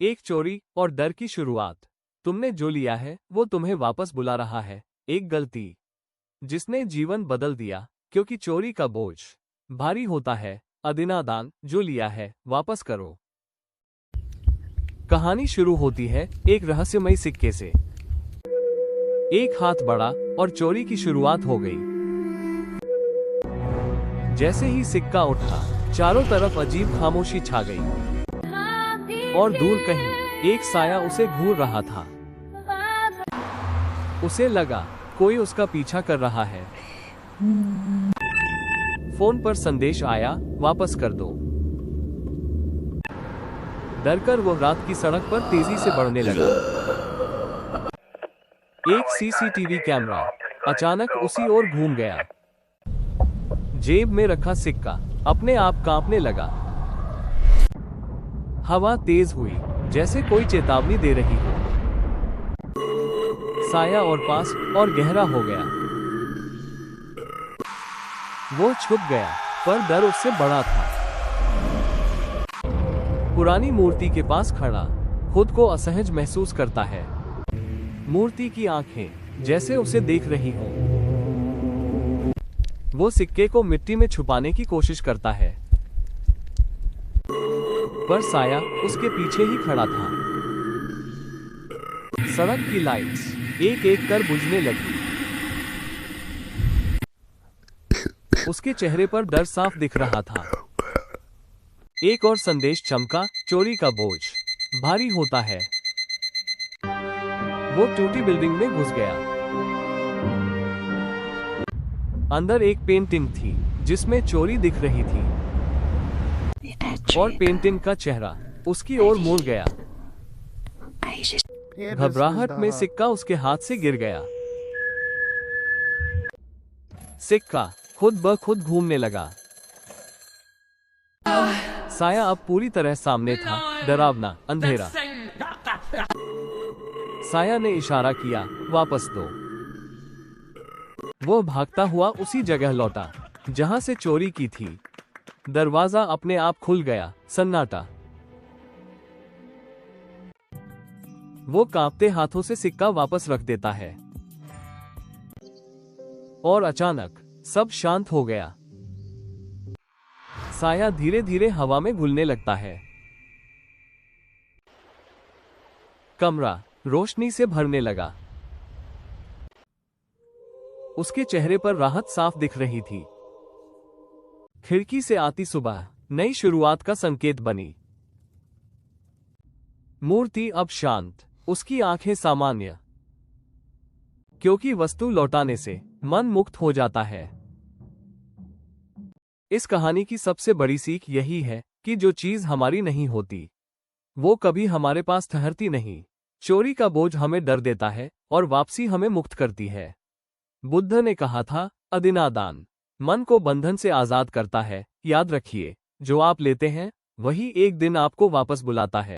एक चोरी और डर की शुरुआत। तुमने जो लिया है वो तुम्हें वापस बुला रहा है। एक गलती जिसने जीवन बदल दिया, क्योंकि चोरी का बोझ भारी होता है। अदिनादान, जो लिया है वापस करो। कहानी शुरू होती है एक रहस्यमय सिक्के से। एक हाथ बढ़ा और चोरी की शुरुआत हो गई। जैसे ही सिक्का उठा, चारों तरफ अजीब खामोशी छा गई और दूर कहीं एक साया उसे घूर रहा था। उसे लगा कोई उसका पीछा कर रहा है। फोन पर संदेश आया, वापस कर दो। डरकर वो रात की सड़क पर तेजी से बढ़ने लगा। एक सीसीटीवी कैमरा अचानक उसी ओर घूम गया। जेब में रखा सिक्का अपने आप कांपने लगा। हवा तेज हुई, जैसे कोई चेतावनी दे रही हो। साया और पास और गहरा हो गया। वो छुप गया, पर डर उससे बड़ा था। पुरानी मूर्ति के पास खड़ा, खुद को असहज महसूस करता है। मूर्ति की आंखें जैसे उसे देख रही हो। वो सिक्के को मिट्टी में छुपाने की कोशिश करता है, पर साया उसके पीछे ही खड़ा था। सड़क की लाइट्स एक एक कर बुझने लगी। उसके चेहरे पर डर साफ दिख रहा था। एक और संदेश चमका, चोरी का बोझ भारी होता है। वो टूटी बिल्डिंग में घुस गया। अंदर एक पेंटिंग थी जिसमें चोरी दिख रही थी, और पेंटिंग का चेहरा उसकी ओर मुड़ गया। घबराहट में सिक्का उसके हाथ से गिर गया। सिक्का खुद ब खुद घूमने लगा। साया अब पूरी तरह सामने था, डरावना, अंधेरा। साया ने इशारा किया, वापस दो। वो भागता हुआ उसी जगह लौटा जहां से चोरी की थी। दरवाजा अपने आप खुल गया। सन्नाटा। वो कांपते हाथों से सिक्का वापस रख देता है, और अचानक सब शांत हो गया। साया धीरे धीरे हवा में घुलने लगता है। कमरा रोशनी से भरने लगा। उसके चेहरे पर राहत साफ दिख रही थी। खिड़की से आती सुबह नई शुरुआत का संकेत बनी। मूर्ति अब शांत, उसकी आंखें सामान्य, क्योंकि वस्तु लौटाने से मन मुक्त हो जाता है। इस कहानी की सबसे बड़ी सीख यही है कि जो चीज हमारी नहीं होती, वो कभी हमारे पास ठहरती नहीं। चोरी का बोझ हमें डर देता है और वापसी हमें मुक्त करती है। बुद्ध ने कहा था, अदिनादान मन को बंधन से आजाद करता है। याद रखिए, जो आप लेते हैं वही एक दिन आपको वापस बुलाता है।